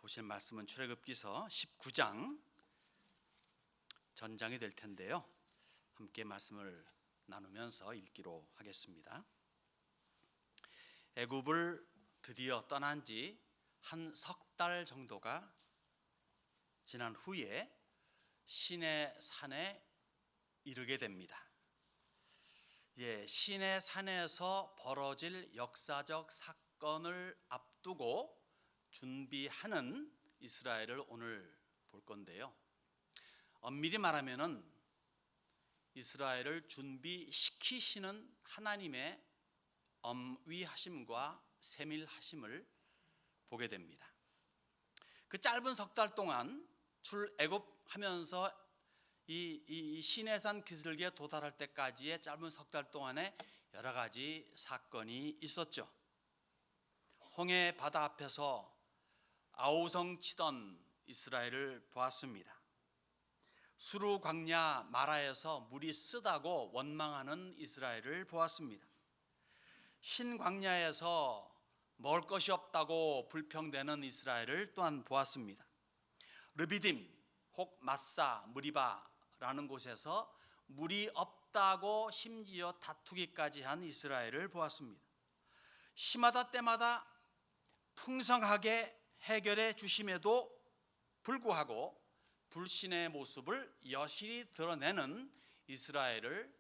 보실 말씀은 출애굽기서 19장 전장이 될 텐데요. 함께 말씀을 나누면서 읽기로 하겠습니다. 애굽을 드디어 떠난 지 한 석 달 정도가 지난 후에 시내 산에 이르게 됩니다. 이제 시내 산에서 벌어질 역사적 사건을 앞두고 준비하는 이스라엘을 오늘 볼 건데요. 엄밀히 말하면은 이스라엘을 준비시키시는 하나님의 엄위하심과 세밀하심을 보게 됩니다. 그 짧은 석 달 동안 출애굽하면서 이 시내산 기슭에 도달할 때까지의 짧은 석 달 동안에 여러 가지 사건이 있었죠. 홍해 바다 앞에서 아우성 치던 이스라엘을 보았습니다. 수르 광야 마라에서 물이 쓰다고 원망하는 이스라엘을 보았습니다. 흰 광야에서 먹을 것이 없다고 불평되는 이스라엘을 또한 보았습니다. 르비딤 혹 마사 무리바라는 곳에서 물이 없다고 심지어 다투기까지 한 이스라엘을 보았습니다. 시마다 때마다 풍성하게 해결해 주심에도 불구하고 불신의 모습을 여실히 드러내는 이스라엘을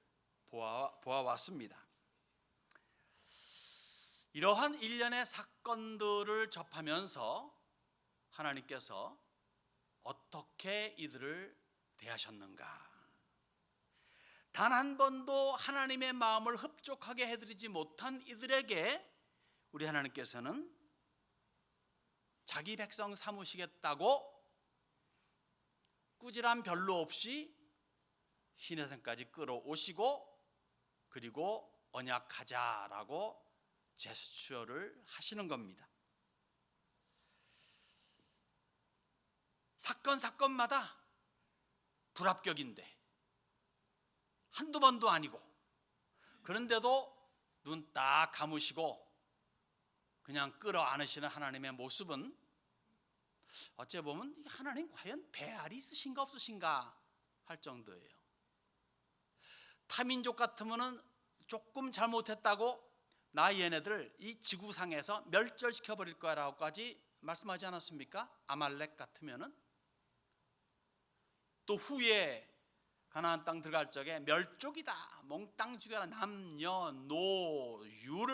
보아왔습니다. 이러한 일련의 사건들을 접하면서 하나님께서 어떻게 이들을 대하셨는가? 단 한 번도 하나님의 마음을 흡족하게 해드리지 못한 이들에게 우리 하나님께서는 자기 백성 삼으시겠다고 꾸지람 별로 없이 시내산까지 끌어오시고 그리고 언약하자라고 제스처를 하시는 겁니다. 사건마다 불합격인데 한두 번도 아니고 그런데도 눈 딱 감으시고 그냥 끌어안으시는 하나님의 모습은 어째 보면 하나님 과연 배알이 있으신가 없으신가 할 정도예요. 타민족 같으면 조금 잘못했다고 나 얘네들 이 지구상에서 멸절시켜 버릴 거라고까지 말씀하지 않았습니까? 아말렉 같으면은 또 후에 가나안 땅 들어갈 적에 멸족이다, 몽땅 죽여라, 남녀노유를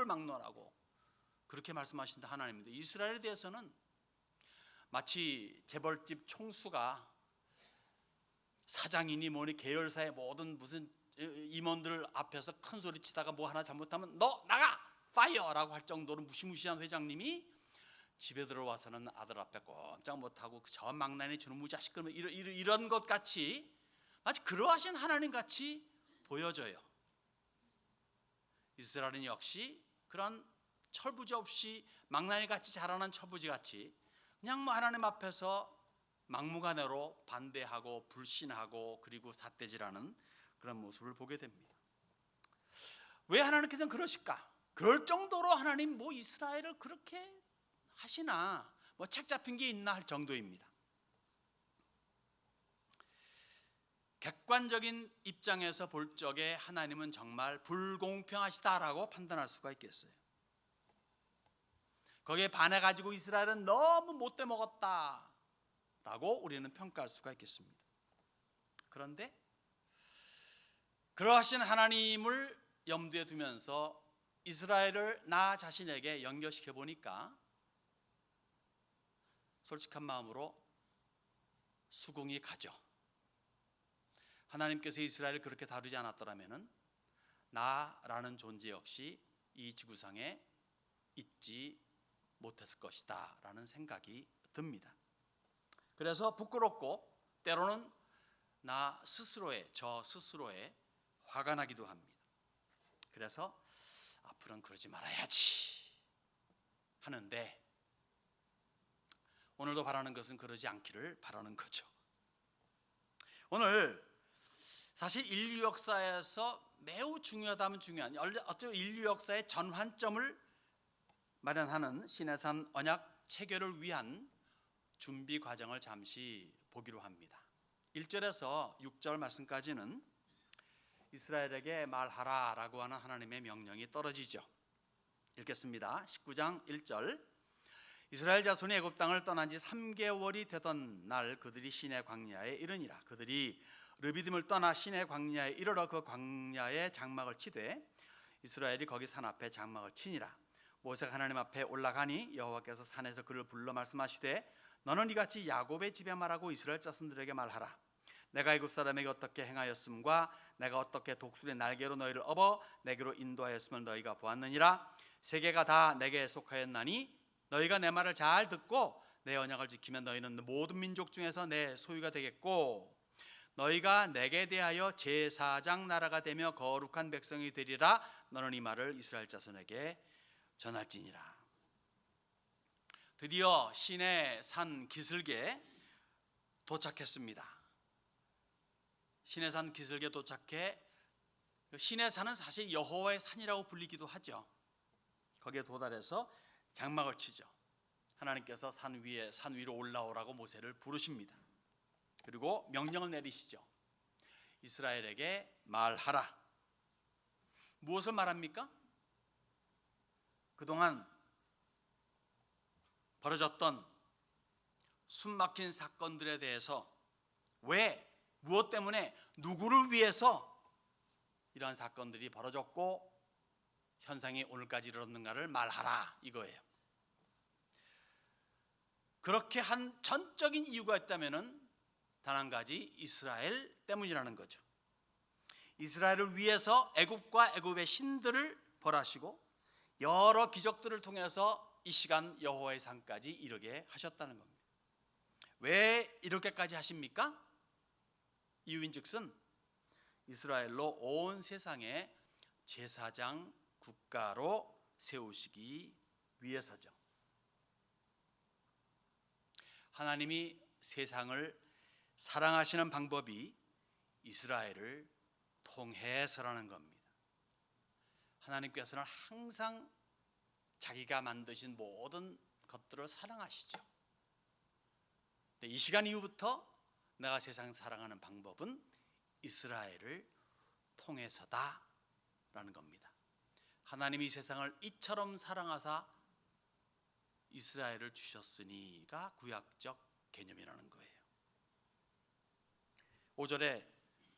막론하고 그렇게 말씀하신다 하나님입니다. 이스라엘에 대해서는 마치 재벌집 총수가 사장이니 뭐니 계열사의 모든 무슨 임원들 앞에서 큰 소리 치다가 뭐 하나 잘못하면 너 나가! 파이어라고 할 정도로 무시무시한 회장님이 집에 들어와서는 아들 앞에 꼼짝 못하고 저 망나니 저놈의 자식 그러면 이런 것 같이 마치 그러하신 하나님 같이 보여져요. 이스라엘은 역시 그런 철부지 없이 망나니 같이 자라난 철부지 같이 그냥 뭐 하나님 앞에서 막무가내로 반대하고 불신하고 그리고 삿대질하는 그런 모습을 보게 됩니다. 왜 하나님께서는 그러실까? 그럴 정도로 하나님 뭐 이스라엘을 그렇게 하시나 뭐 책 잡힌 게 있나 할 정도입니다. 객관적인 입장에서 볼 적에 하나님은 정말 불공평하시다라고 판단할 수가 있겠어요. 거기에 반해가지고 이스라엘은 너무 못돼 먹었다라고 우리는 평가할 수가 있겠습니다. 그런데 그러하신 하나님을 염두에 두면서 이스라엘을 나 자신에게 연결시켜 보니까 솔직한 마음으로 수긍이 가죠. 하나님께서 이스라엘을 그렇게 다루지 않았더라면 나라는 존재 역시 이 지구상에 있지 못했을 것이다 라는 생각이 듭니다. 그래서 부끄럽고 때로는 저 스스로에 화가 나기도 합니다. 그래서 앞으로는 그러지 말아야지 하는데 오늘도 바라는 것은 그러지 않기를 바라는 거죠. 오늘 사실 인류 역사에서 매우 중요하다면 중요한 어쩌면 인류 역사의 전환점을 마련하는 시내산 언약 체결을 위한 준비 과정을 잠시 보기로 합니다. 1절에서 6절 말씀까지는 이스라엘에게 말하라라고 하는 하나님의 명령이 떨어지죠. 읽겠습니다. 19장 1절. 이스라엘 자손이 애굽 땅을 떠난 지 3개월이 되던 날 그들이 시내 광야에 이르니라. 그들이 르비딤을 떠나 시내 광야에 이르러 그 광야에 장막을 치되 이스라엘이 거기 산 앞에 장막을 치니라. 모세가 하나님 앞에 올라가니 여호와께서 산에서 그를 불러 말씀하시되 너는 이같이 야곱의 집에 말하고 이스라엘 자손들에게 말하라. 내가 애굽 사람에게 어떻게 행하였음과 내가 어떻게 독수리의 날개로 너희를 업어 내게로 인도하였음을 너희가 보았느니라. 세계가 다 내게 속하였나니 너희가 내 말을 잘 듣고 내 언약을 지키면 너희는 모든 민족 중에서 내 소유가 되겠고 너희가 내게 대하여 제사장 나라가 되며 거룩한 백성이 되리라. 너는 이 말을 이스라엘 자손에게 전할지니라. 드디어 시내 산 기슭에 도착했습니다. 시내 산 기슭에 도착해 시내 산은 사실 여호와의 산이라고 불리기도 하죠. 거기에 도달해서 장막을 치죠. 하나님께서 산 위로 올라오라고 모세를 부르십니다. 그리고 명령을 내리시죠. 이스라엘에게 말하라. 무엇을 말합니까? 그동안 벌어졌던 숨막힌 사건들에 대해서 왜, 무엇 때문에, 누구를 위해서 이러한 사건들이 벌어졌고 현상이 오늘까지 이르렀는가를 말하라 이거예요. 그렇게 한 전적인 이유가 있다면 단 한 가지, 이스라엘 때문이라는 거죠. 이스라엘을 위해서 애굽과 애굽의 신들을 벌하시고 여러 기적들을 통해서 이 시간 여호와의 산까지 이르게 하셨다는 겁니다. 왜 이렇게까지 하십니까? 이유인즉슨 이스라엘로 온 세상에 제사장 국가로 세우시기 위해서죠. 하나님이 세상을 사랑하시는 방법이 이스라엘을 통해서라는 겁니다. 하나님께서는 항상 자기가 만드신 모든 것들을 사랑하시죠. 이 시간 이후부터 내가 세상 사랑하는 방법은 이스라엘을 통해서다라는 겁니다. 하나님이 세상을 이처럼 사랑하사 이스라엘을 주셨으니가 구약적 개념이라는 거예요. 5절에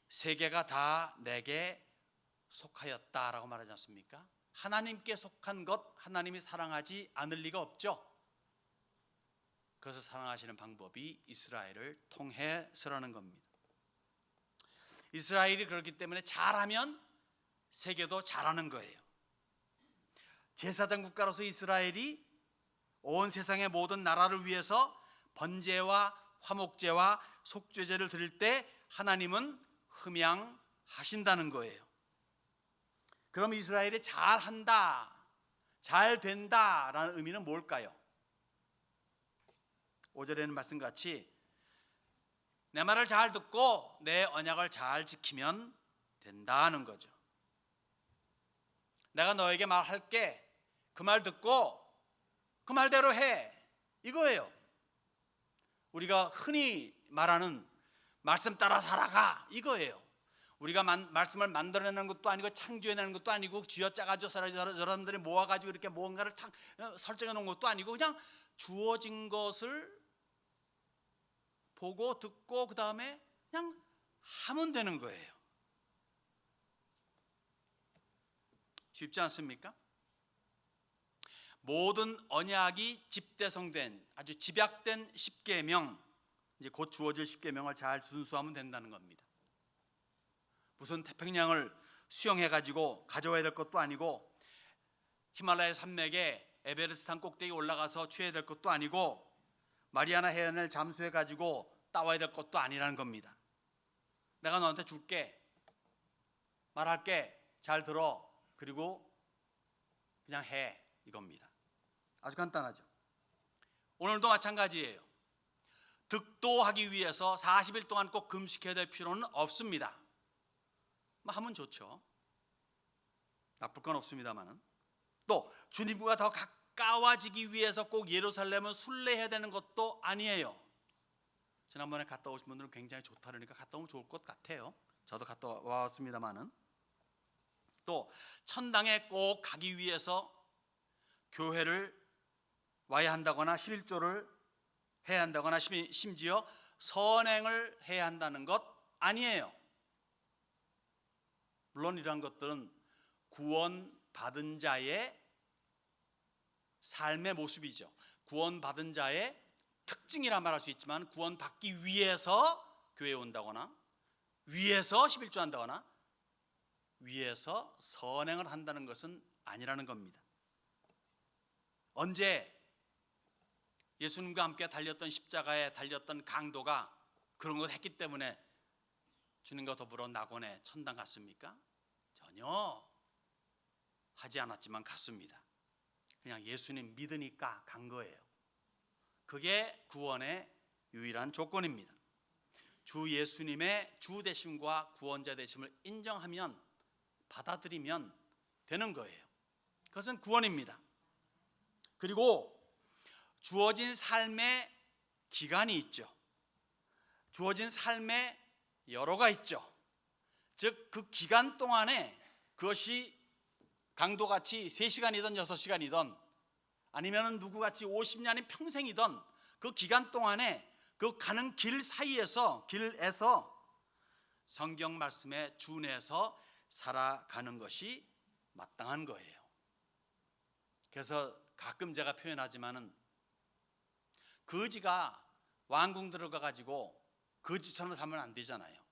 세계가 다 내게 속하였다라고 말하지 않습니까? 하나님께 속한 것 하나님이 사랑하지 않을 리가 없죠. 그래서 사랑하시는 방법이 이스라엘을 통해서라는 겁니다. 이스라엘이 그렇기 때문에 잘하면 세계도 잘하는 거예요. 제사장 국가로서 이스라엘이 온 세상의 모든 나라를 위해서 번제와 화목제와 속죄제를 드릴 때 하나님은 흠양하신다는 거예요. 그럼 이스라엘이 잘한다, 잘 된다라는 의미는 뭘까요? 5절에는 말씀같이 내 말을 잘 듣고 내 언약을 잘 지키면 된다는 거죠. 내가 너에게 말할게, 그 말 듣고 그 말대로 해, 이거예요. 우리가 흔히 말하는 말씀 따라 살아가, 이거예요. 우리가 말씀을 만들어내는 것도 아니고 창조해내는 것도 아니고 쥐어짜가지고 사람들이 모아가지고 이렇게 뭔가를 탁 설정해 놓은 것도 아니고 그냥 주어진 것을 보고 듣고 그 다음에 그냥 하면 되는 거예요. 쉽지 않습니까? 모든 언약이 집대성된 아주 집약된 십계명, 이제 곧 주어질 십계명을 잘 준수하면 된다는 겁니다. 무슨 태평양을 수영해 가지고 가져와야 될 것도 아니고 히말라야 산맥에 에베레스트 산 꼭대기 올라가서 취해야 될 것도 아니고 마리아나 해안을 잠수해 가지고 따와야 될 것도 아니라는 겁니다. 내가 너한테 줄게, 말할게, 잘 들어, 그리고 그냥 해, 이겁니다. 아주 간단하죠. 오늘도 마찬가지예요. 득도하기 위해서 40일 동안 꼭 금식해야 될 필요는 없습니다. 하면 좋죠. 나쁠 건 없습니다만은 또 주님과 더 가까워지기 위해서 꼭 예루살렘을 순례해야 되는 것도 아니에요. 지난번에 갔다 오신 분들은 굉장히 좋다 그러니까 갔다 오면 좋을 것 같아요. 저도 갔다 왔습니다만은, 또 천당에 꼭 가기 위해서 교회를 와야 한다거나 11조를 해야 한다거나 심지어 선행을 해야 한다는 것 아니에요. 물론 이러한 것들은 구원받은 자의 삶의 모습이죠. 구원받은 자의 특징이라 말할 수 있지만, 구원받기 위해서 교회에 온다거나 위해서 11조 한다거나 위해서 선행을 한다는 것은 아니라는 겁니다. 언제 예수님과 함께 달렸던 십자가에 달렸던 강도가 그런 것 했기 때문에 주님과 더불어 낙원에 천당 갔습니까? 전혀 하지 않았지만 갔습니다. 그냥 예수님 믿으니까 간 거예요. 그게 구원의 유일한 조건입니다. 주 예수님의 주 되심과 구원자 되심을 인정하면, 받아들이면 되는 거예요. 그것은 구원입니다. 그리고 주어진 삶의 기간이 있죠. 주어진 삶의 여로가 있죠. 즉 그 기간 동안에, 그것이 강도같이 3시간이든 6시간이든 아니면 누구같이 50년이 평생이든, 그 기간 동안에 그 가는 길에서 성경 말씀에 준해서 살아가는 것이 마땅한 거예요. 그래서 가끔 제가 표현하지만은, 거지가 왕궁 들어가 가지고 거지처럼 살면 안 되잖아요.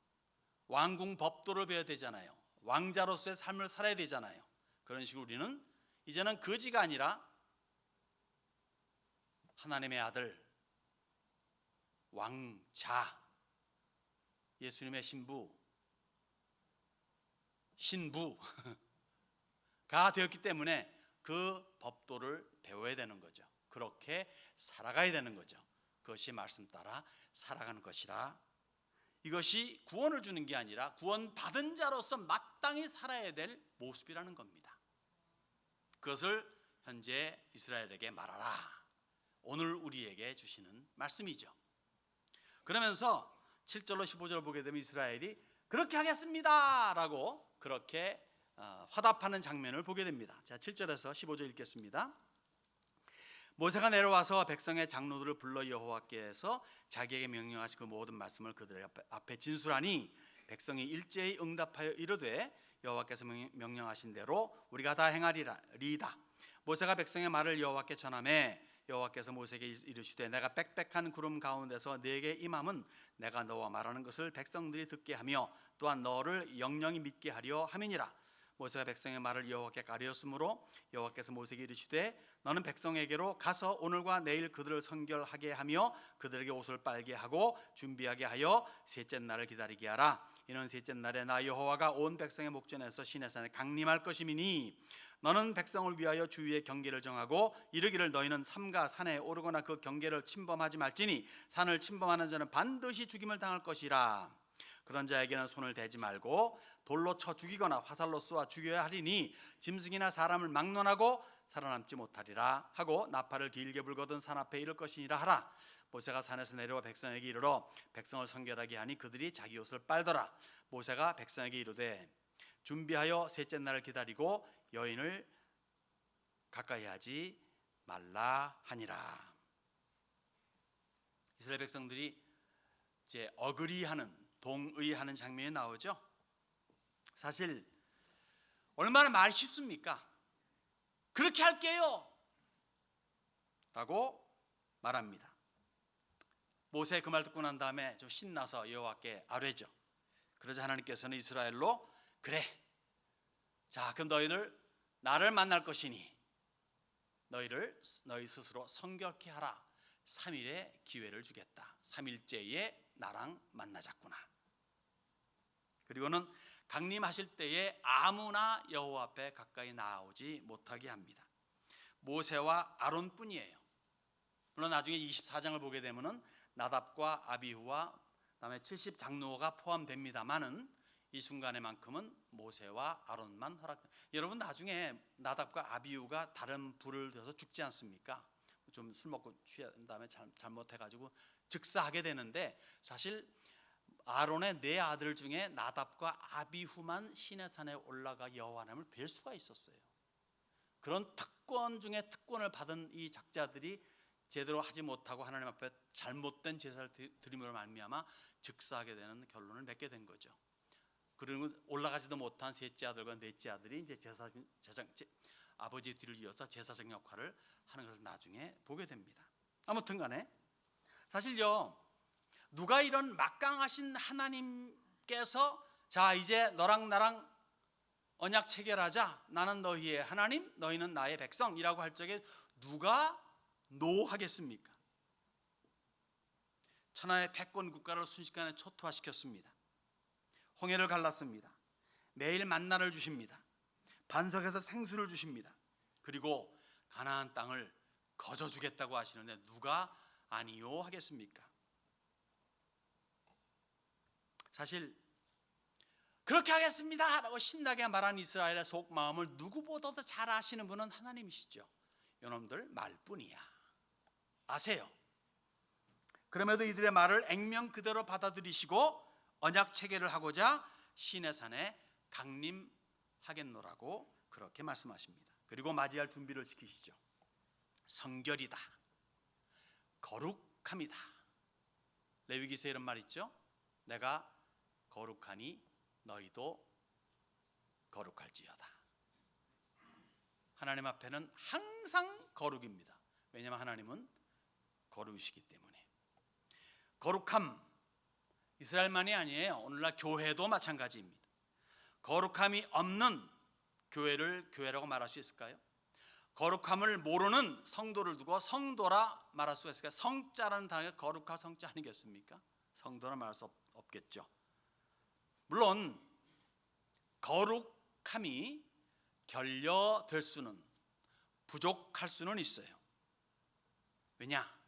왕궁 법도를 배워야 되잖아요. 왕자로서의 삶을 살아야 되잖아요. 그런 식으로 우리는 이제는 거지가 아니라 하나님의 아들, 왕자, 예수님의 신부가 되었기 때문에 그 법도를 배워야 되는 거죠. 그렇게 살아가야 되는 거죠. 그것이 말씀 따라 살아가는 것이라. 이것이 구원을 주는 게 아니라 구원받은 자로서 마땅히 살아야 될 모습이라는 겁니다. 그것을 현재 이스라엘에게 말하라, 오늘 우리에게 주시는 말씀이죠. 그러면서 7절로 15절을 보게 되면 이스라엘이 그렇게 하겠습니다 라고 그렇게 화답하는 장면을 보게 됩니다. 자, 7절에서 15절 읽겠습니다. 모세가 내려와서 백성의 장로들을 불러 여호와께서 자기에게 명령하신 그 모든 말씀을 그들 앞에 진술하니, 백성이 일제히 응답하여 이르되 여호와께서 명령하신 대로 우리가 다 행하리이다. 모세가 백성의 말을 여호와께 전하매 여호와께서 모세에게 이르시되, 내가 빽빽한 구름 가운데서 네게 임함은 내가 너와 말하는 것을 백성들이 듣게 하며 또한 너를 영영히 믿게 하려 함이니라. 모세가 백성의 말을 여호와께 가르쳤으므로 여호와께서 모세에게 이르시되, 너는 백성에게로 가서 오늘과 내일 그들을 선결하게 하며 그들에게 옷을 빨게 하고 준비하게 하여 셋째 날을 기다리게 하라. 이는 셋째 날에 나 여호와가 온 백성의 목전에서 시내산에 강림할 것임이니, 너는 백성을 위하여 주위의 경계를 정하고 이르기를, 너희는 삼가 산에 오르거나 그 경계를 침범하지 말지니 산을 침범하는 자는 반드시 죽임을 당할 것이라. 그런 자에게는 손을 대지 말고 돌로 쳐 죽이거나 화살로 쏘아 죽여야 하리니 짐승이나 사람을 막론하고 살아남지 못하리라 하고 나팔을 길게 불거든 산 앞에 이를 것이니라 하라. 모세가 산에서 내려와 백성에게 이르러 백성을 선결하게 하니 그들이 자기 옷을 빨더라. 모세가 백성에게 이르되, 준비하여 셋째 날을 기다리고 여인을 가까이 하지 말라 하니라. 이스라엘 백성들이 이제 어그리하는, 동의하는 장면이 나오죠. 사실 얼마나 말이 쉽습니까? 그렇게 할게요 라고 말합니다. 모세 그 말 듣고 난 다음에 좀 신나서 여호와께 아뢰죠. 그러자 하나님께서는 이스라엘로, 그래, 자 그럼 너희를 나를 만날 것이니 너희 스스로 성결케 하라. 3일의 기회를 주겠다. 3일째에 나랑 만나자꾸나. 그리고는 강림하실 때에 아무나 여호와 앞에 가까이 나오지 못하게 합니다. 모세와 아론뿐이에요. 물론 나중에 24장을 보게 되면은 나답과 아비후와 그다음에 70 장로가 포함됩니다만은 이 순간에만큼은 모세와 아론만 허락. 여러분 나중에 나답과 아비후가 다른 불을 들어서 죽지 않습니까? 좀 술 먹고 취한 다음에 잘못해가지고 즉사하게 되는데 사실 아론의 네 아들 중에 나답과 아비후만 시내산에 올라가 여호와 하나님을 뵐 수가 있었어요. 그런 특권 중에 특권을 받은 이 작자들이 제대로 하지 못하고 하나님 앞에 잘못된 제사를 드림으로 말미암아 즉사하게 되는 결론을 맺게 된 거죠. 그리고 올라가지도 못한 셋째 아들과 넷째 아들이 이제 아버지의 뒤를 이어서 제사적 역할을 하는 것을 나중에 보게 됩니다. 아무튼 간에 사실요, 누가 이런 막강하신 하나님께서 자 이제 너랑 나랑 언약 체결하자, 나는 너희의 하나님, 너희는 나의 백성이라고 할 적에 누가 노하겠습니까? 천하의 패권 국가를 순식간에 초토화시켰습니다. 홍해를 갈랐습니다. 매일 만나를 주십니다. 반석에서 생수를 주십니다. 그리고 가나안 땅을 거저주겠다고 하시는데 누가 아니요 하겠습니까? 사실 그렇게 하겠습니다 라고 신나게 말한 이스라엘의 속마음을 누구보다도 잘 아시는 분은 하나님이시죠. 여러분들 말뿐이야 아세요. 그럼에도 이들의 말을 액면 그대로 받아들이시고 언약 체결을 하고자 시내산에 강림하겠노라고 그렇게 말씀하십니다. 그리고 맞이할 준비를 시키시죠. 성결이다, 거룩함이다. 레위기서에 이런 말 있죠. 내가 거룩하니 너희도 거룩할지어다. 하나님 앞에는 항상 거룩입니다. 왜냐하면 하나님은 거룩이시기 때문에. 거룩함, 이스라엘만이 아니에요. 오늘날 교회도 마찬가지입니다. 거룩함이 없는 교회를 교회라고 말할 수 있을까요? 거룩함을 모르는 성도를 두고 성도라 말할 수가 있을까요? 성자라는 단어가 거룩할 성자 아니겠습니까? 성도라 말할 수 없겠죠. 물론 거룩함이 결여될 수는, 부족할 수는 있어요. 왜냐?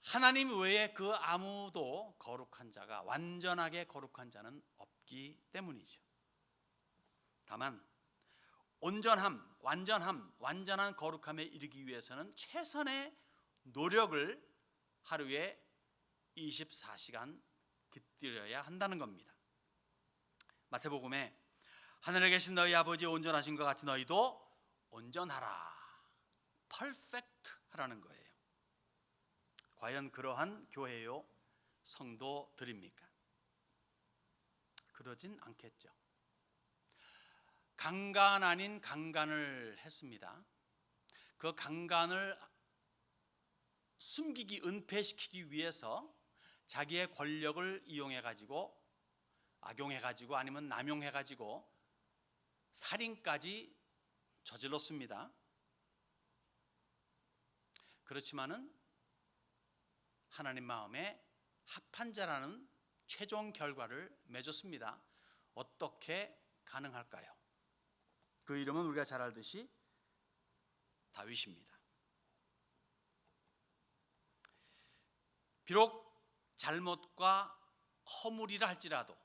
하나님 외에 그 아무도 거룩한 자가, 완전하게 거룩한 자는 없기 때문이죠. 다만 온전함, 완전한 거룩함에 이르기 위해서는 최선의 노력을 하루에 24시간 깃들여야 한다는 겁니다. 마태복음에 하늘에 계신 너희 아버지 온전하신 것 같이 너희도 온전하라, 퍼펙트 하라는 거예요. 과연 그러한 교회요 성도들입니까? 그러진 않겠죠. 강간 아닌 강간을 했습니다. 그 강간을 숨기기, 은폐시키기 위해서 자기의 권력을 이용해가지고, 악용해가지고, 아니면 남용해가지고 살인까지 저질렀습니다. 그렇지만은 하나님 마음에 합한 자라는 최종 결과를 맺었습니다. 어떻게 가능할까요? 그 이름은 우리가 잘 알듯이 다윗입니다. 비록 잘못과 허물이라 할지라도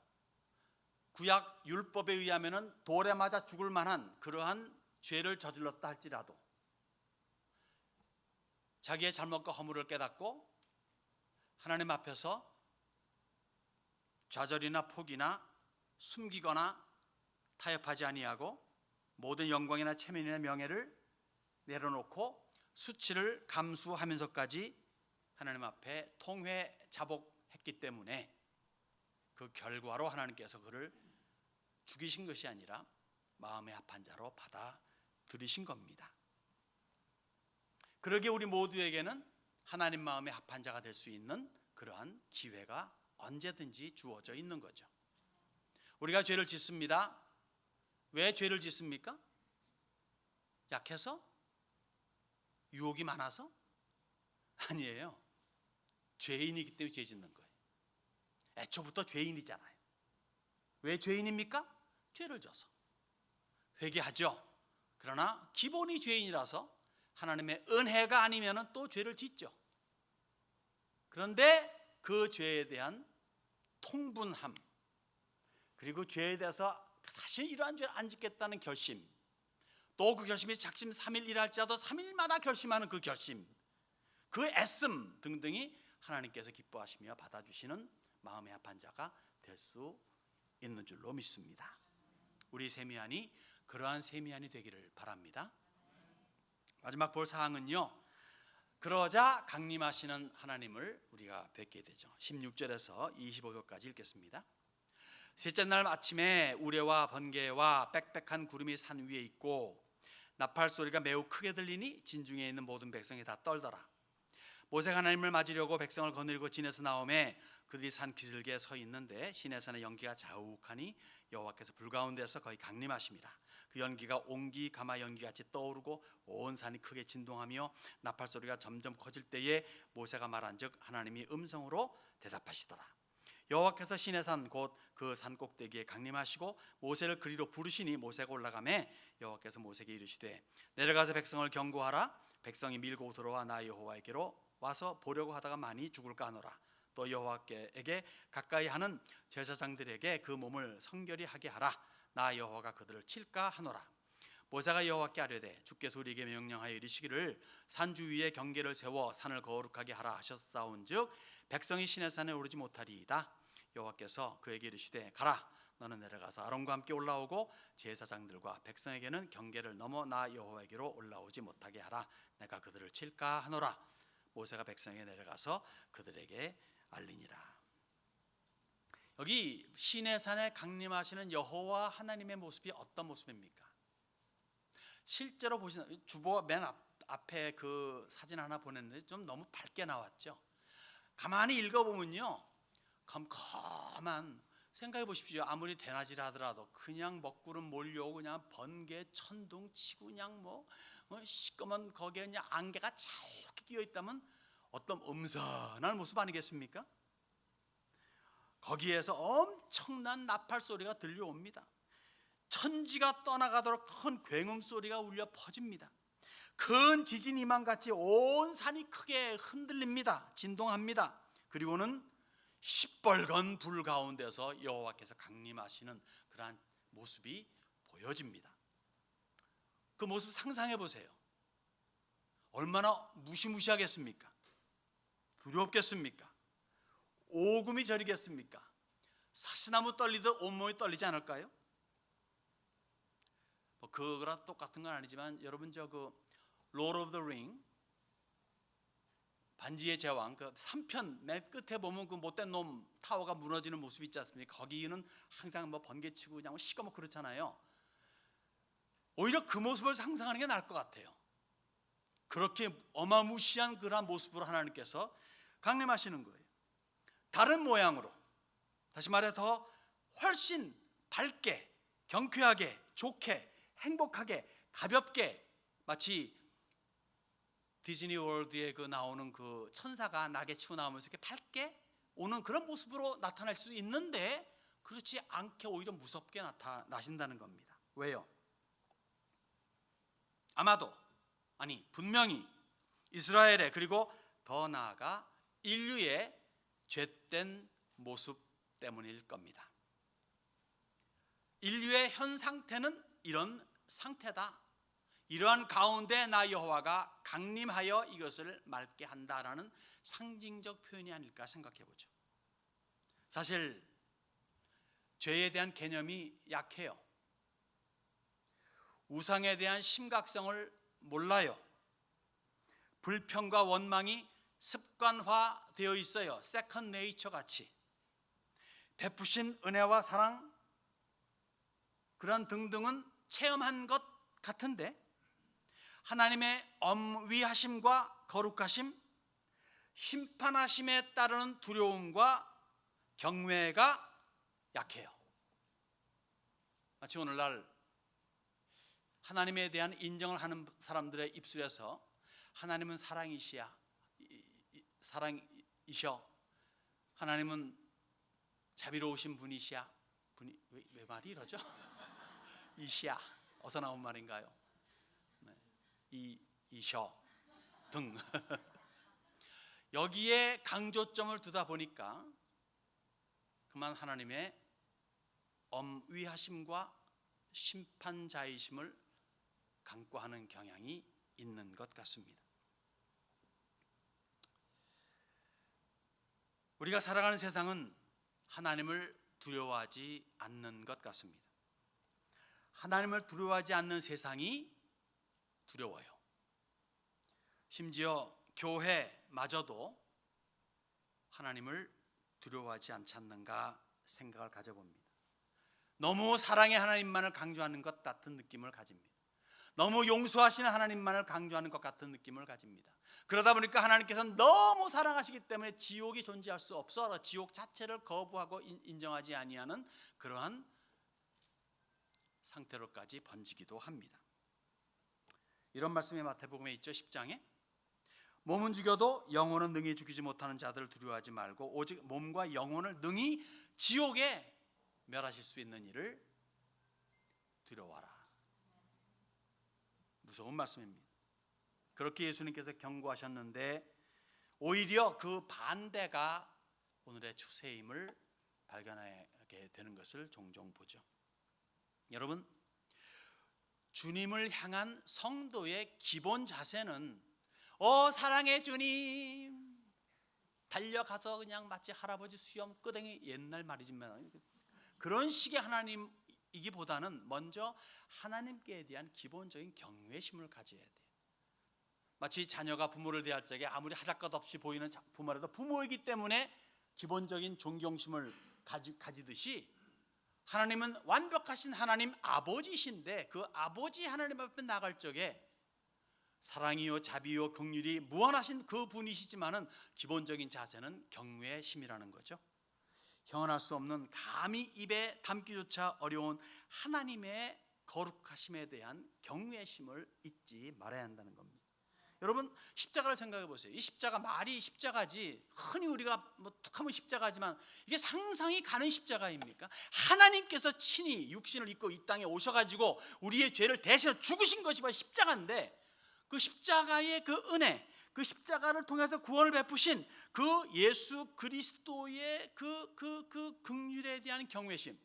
구약 율법에 의하면 돌에 맞아 죽을 만한 그러한 죄를 저질렀다 할지라도 자기의 잘못과 허물을 깨닫고 하나님 앞에서 좌절이나 포기나 숨기거나 타협하지 아니하고 모든 영광이나 체면이나 명예를 내려놓고 수치를 감수하면서까지 하나님 앞에 통회자복했기 때문에 그 결과로 하나님께서 그를 죽이신 것이 아니라 마음의 합한 자로 받아들이신 겁니다. 그러기에 우리 모두에게는 하나님 마음의 합한 자가 될 수 있는 그러한 기회가 언제든지 주어져 있는 거죠. 우리가 죄를 짓습니다. 왜 죄를 짓습니까? 약해서? 유혹이 많아서? 아니에요. 죄인이기 때문에 죄 짓는 거예요. 애초부터 죄인이잖아요. 왜 죄인입니까? 죄를 져서. 회개하죠. 그러나 기본이 죄인이라서 하나님의 은혜가 아니면 또 죄를 짓죠. 그런데 그 죄에 대한 통분함, 그리고 죄에 대해서 다시 이러한 죄를 안 짓겠다는 결심, 또 그 결심이 작심 3일 일할지라도 3일마다 결심하는 그 결심, 그 애씀 등등이 하나님께서 기뻐하시며 받아주시는 마음의 합한 자가 될 수 있는 줄로 믿습니다. 우리 세미안이 그러한 세미안이 되기를 바랍니다. 마지막 볼 사항은요, 그러자 강림하시는 하나님을 우리가 뵙게 되죠. 16절에서 25절까지 읽겠습니다. 셋째 날 아침에 우레와 번개와 빽빽한 구름이 산 위에 있고 나팔 소리가 매우 크게 들리니 진중에 있는 모든 백성이 다 떨더라. 모세가 하나님을 맞으려고 백성을 거느리고 진에서 나오매 그들이 산 기슭에 서 있는데 시내산의 연기가 자욱하니 여호와께서 불 가운데서 거의 강림하심이라. 그 연기가 옹기 가마 연기같이 떠오르고 온 산이 크게 진동하며 나팔 소리가 점점 커질 때에 모세가 말한즉 하나님이 음성으로 대답하시더라. 여호와께서 시내산 곧 그 산 꼭대기에 강림하시고 모세를 그리로 부르시니 모세가 올라가매 여호와께서 모세에게 이르시되 내려가서 백성을 경고하라. 백성이 밀고 들어와 나 여호와에게로 와서 보려고 하다가 많이 죽을까 하노라. 또 여호와께에게 가까이 하는 제사장들에게 그 몸을 성결히 하게 하라. 나 여호와가 그들을 칠까 하노라. 모세가 여호와께 아뢰되 주께서 우리에게 명령하여 이르시기를 산 주위에 경계를 세워 산을 거룩하게 하라 하셨사온즉 백성이 시내산에 오르지 못하리이다. 여호와께서 그에게 이르시되 가라. 너는 내려가서 아론과 함께 올라오고 제사장들과 백성에게는 경계를 넘어 나 여호와에게로 올라오지 못하게 하라. 내가 그들을 칠까 하노라. 모세가 백성에게 내려가서 그들에게 알리니라. 여기 시내산에 강림하시는 여호와 하나님의 모습이 어떤 모습입니까? 실제로 보시는 주보 맨 앞에 그 사진 하나 보냈는데 좀 너무 밝게 나왔죠. 가만히 읽어보면요, 컴컴한, 생각해 보십시오. 아무리 대낮이라 하더라도 그냥 먹구름 몰려오고 그냥 번개 천둥 치고 그냥 시꺼먼 거기에 그냥 안개가 자욱하게 끼어 있다면 어떤 음산한 모습 아니겠습니까? 거기에서 엄청난 나팔 소리가 들려옵니다. 천지가 떠나가도록 큰 굉음 소리가 울려 퍼집니다. 큰 지진이만 같이 온 산이 크게 흔들립니다. 진동합니다. 그리고는 시뻘건 불 가운데서 여호와께서 강림하시는 그러한 모습이 보여집니다. 그 모습 상상해 보세요. 얼마나 무시무시하겠습니까? 두렵겠습니까? 오금이 저리겠습니까? 사시나무 떨리듯 온몸이 떨리지 않을까요? 그거랑 똑같은 건 아니지만 여러분 그 Lord of the Ring, 반지의 제왕 그 3편 맨 끝에 보면 그 못된 놈 타워가 무너지는 모습 있지 않습니까? 거기는 항상 번개치고 그냥 시꺼멓고 그렇잖아요. 오히려 그 모습을 상상하는 게 나을 것 같아요. 그렇게 어마무시한 그러한 모습으로 하나님께서 강림하시는 거예요. 다른 모양으로, 다시 말해 더 훨씬 밝게, 경쾌하게, 좋게, 행복하게, 가볍게, 마치 디즈니 월드에 그 나오는 그 천사가 낙에 치고 나오면서 이렇게 밝게 오는 그런 모습으로 나타날 수 있는데 그렇지 않게 오히려 무섭게 나타나신다는 겁니다. 왜요? 아마도, 아니 분명히 이스라엘의, 그리고 더 나아가 인류의 죄된 모습 때문일 겁니다. 인류의 현 상태는 이런 상태다. 이러한 가운데 나 여호와가 강림하여 이것을 맑게 한다라는 상징적 표현이 아닐까 생각해 보죠. 사실 죄에 대한 개념이 약해요. 우상에 대한 심각성을 몰라요. 불평과 원망이 습관화되어 있어요. 세컨 네이처 같이. 베푸신 은혜와 사랑 그런 등등은 체험한 것 같은데 하나님의 엄위하심과 거룩하심, 심판하심에 따르는 두려움과 경외가 약해요. 마치 오늘날 하나님에 대한 인정을 하는 사람들의 입술에서 하나님은 사랑이셔, 하나님은 자비로우신 분이시야, 왜 말이 이러죠? 이시야, 어디서 나온 말인가요? 이셔 등 여기에 강조점을 두다 보니까 그만 하나님의 엄위하심과 심판자이심을 강구하는 경향이 있는 것 같습니다. 우리가 살아가는 세상은 하나님을 두려워하지 않는 것 같습니다. 하나님을 두려워하지 않는 세상이 두려워요. 심지어 교회마저도 하나님을 두려워하지 않지 않는가 생각을 가져봅니다. 너무 사랑의 하나님만을 강조하는 것 같은 느낌을 가집니다. 너무 용서하시는 하나님만을 강조하는 것 같은 느낌을 가집니다. 그러다 보니까 하나님께서는 너무 사랑하시기 때문에 지옥이 존재할 수 없어 지옥 자체를 거부하고 인정하지 아니하는 그러한 상태로까지 번지기도 합니다. 이런 말씀이 마태복음에 있죠. 10장에 몸은 죽여도 영혼은 능히 죽이지 못하는 자들을 두려워하지 말고 오직 몸과 영혼을 능히 지옥에 멸하실 수 있는 이를 두려워하라. 무서운 말씀입니다. 그렇게 예수님께서 경고하셨는데 오히려 그 반대가 오늘의 추세임을 발견하게 되는 것을 종종 보죠. 여러분, 주님을 향한 성도의 기본 자세는 사랑해 주님 달려가서 그냥 마치 할아버지 수염 끄댕이 옛날 말이지만 그런 식의 하나님이기보다는 먼저 하나님께 대한 기본적인 경외심을 가져야 돼요. 마치 자녀가 부모를 대할 적에 아무리 하잘것 없이 보이는 부모라도 부모이기 때문에 기본적인 존경심을 가지듯이 하나님은 완벽하신 하나님 아버지신데 그 아버지 하나님 앞에 나갈 적에 사랑이요 자비요 긍휼이 무한하신 그 분이시지만은 기본적인 자세는 경외의 심이라는 거죠. 형언할 수 없는 감히 입에 담기조차 어려운 하나님의 거룩하심에 대한 경외의 심을 잊지 말아야 한다는 겁니다. 여러분, 십자가를 생각해 보세요. 이 십자가 말이 십자가지 흔히 우리가 툭하면 십자가지만 이게 상상이 가는 십자가입니까? 하나님께서 친히 육신을 입고 이 땅에 오셔가지고 우리의 죄를 대신해 죽으신 것이 바로 십자가인데 그 십자가의 그 은혜, 그 십자가를 통해서 구원을 베푸신 그 예수 그리스도의 그 긍휼에 대한 경외심,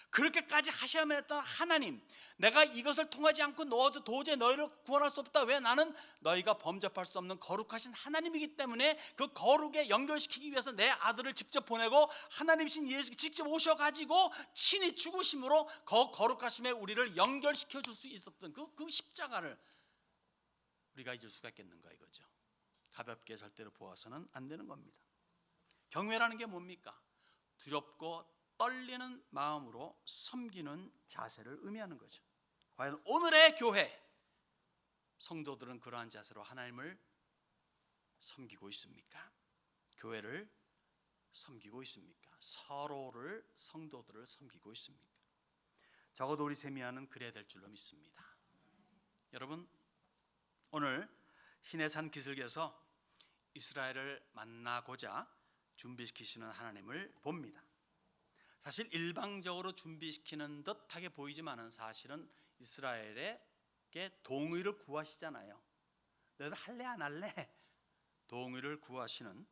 그렇게까지 하셔야만 했던 하나님, 내가 이것을 통하지 않고 도저히 너희를 구원할 수 없다. 왜? 나는 너희가 범접할 수 없는 거룩하신 하나님이기 때문에 그 거룩에 연결시키기 위해서 내 아들을 직접 보내고 하나님이신 예수 직접 오셔가지고 친히 죽으심으로 거룩하심에 우리를 연결시켜 줄 수 있었던 그 십자가를 우리가 잊을 수가 있겠는가 이거죠. 가볍게 절대로 보아서는 안 되는 겁니다. 경외라는 게 뭡니까? 두렵고 떨리는 마음으로 섬기는 자세를 의미하는 거죠. 과연 오늘의 교회 성도들은 그러한 자세로 하나님을 섬기고 있습니까? 교회를 섬기고 있습니까? 서로를, 성도들을 섬기고 있습니까? 적어도 우리 세미야는 그래야 될 줄로 믿습니다. 여러분, 오늘 시내산 기슭에서 이스라엘을 만나고자 준비시키시는 하나님을 봅니다. 사실 일방적으로 준비시키는 듯하게 보이지만은 사실은 이스라엘에게 동의를 구하시잖아요. 너희들 할래 안 할래? 동의를 구하시는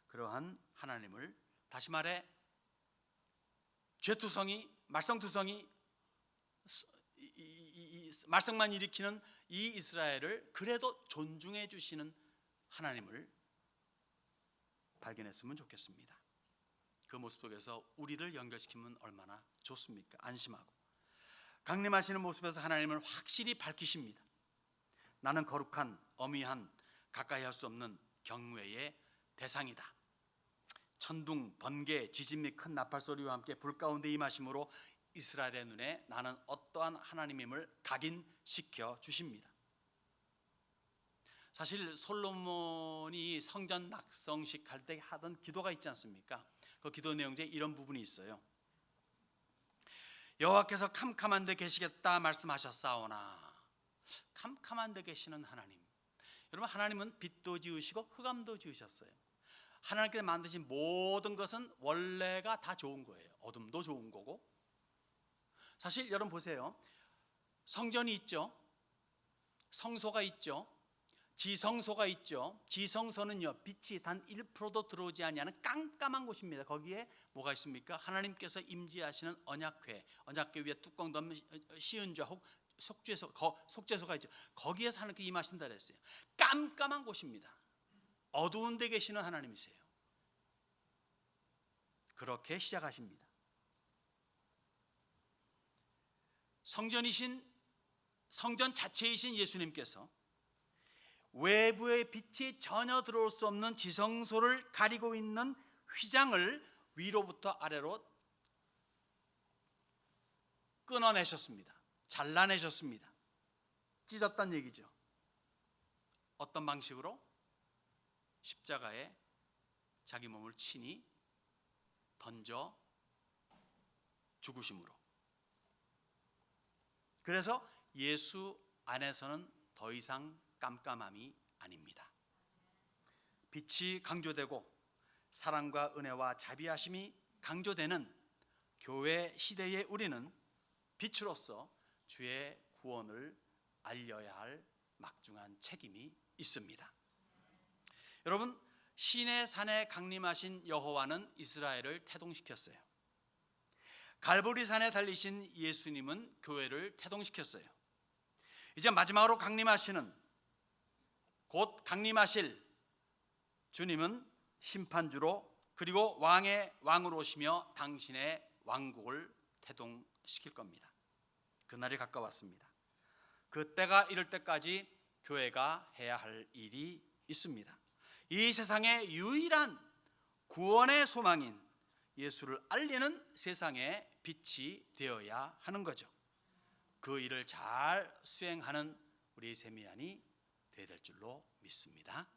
그러한 하나님을, 다시 말해 죄투성이, 말썽투성이, 말썽만 일으키는 이 이스라엘을 그래도 존중해 주시는 하나님을 발견했으면 좋겠습니다. 그 모습 속에서 우리를 연결시키면 얼마나 좋습니까? 안심하고 강림하시는 모습에서 하나님을 확실히 밝히십니다. 나는 거룩한, 어미한, 가까이 할 수 없는 경외의 대상이다. 천둥, 번개, 지진 및 큰 나팔 소리와 함께 불 가운데 임하심으로 이스라엘의 눈에 나는 어떠한 하나님임을 각인시켜 주십니다. 사실 솔로몬이 성전 낙성식 할 때 하던 기도가 있지 않습니까? 그 기도 내용 중에 이런 부분이 있어요. 여호와께서 캄캄한 데 계시겠다 말씀하셨사오나. 캄캄한 데 계시는 하나님. 여러분, 하나님은 빛도 지으시고 흑암도 지으셨어요. 하나님께서 만드신 모든 것은 원래가 다 좋은 거예요. 어둠도 좋은 거고. 사실 여러분 보세요. 성전이 있죠. 성소가 있죠. 지성소가 있죠. 지성소는요, 빛이 단 1%도 들어오지 아니하는 깜깜한 곳입니다. 거기에 뭐가 있습니까? 하나님께서 임재하시는 언약궤 위에 뚜껑 덮는 시은좌 혹 속죄소가 있죠. 거기에서 하나님께 임하신다 그랬어요. 깜깜한 곳입니다. 어두운 데 계시는 하나님이세요. 그렇게 시작하십니다. 성전 자체이신 예수님께서 외부의 빛이 전혀 들어올 수 없는 지성소를 가리고 있는 휘장을 위로부터 아래로 끊어내셨습니다. 잘라내셨습니다. 찢었단 얘기죠. 어떤 방식으로? 십자가에 자기 몸을 친히 던져 죽으심으로. 그래서 예수 안에서는 더 이상 깜깜함이 아닙니다. 빛이 강조되고 사랑과 은혜와 자비하심이 강조되는 교회 시대에 우리는 빛으로서 주의 구원을 알려야 할 막중한 책임이 있습니다. 여러분, 시내 산에 강림하신 여호와는 이스라엘을 태동시켰어요. 갈보리 산에 달리신 예수님은 교회를 태동시켰어요. 이제 마지막으로 곧 강림하실 주님은 심판주로 그리고 왕으로 오시며 당신의 왕국을 태동시킬 겁니다. 그날이 가까웠습니다. 그 때가 이럴 때까지 교회가 해야 할 일이 있습니다. 이 세상의 유일한 구원의 소망인 예수를 알리는 세상의 빛이 되어야 하는 거죠. 그 일을 잘 수행하는 우리 세미안이 되야 될 줄로 믿습니다.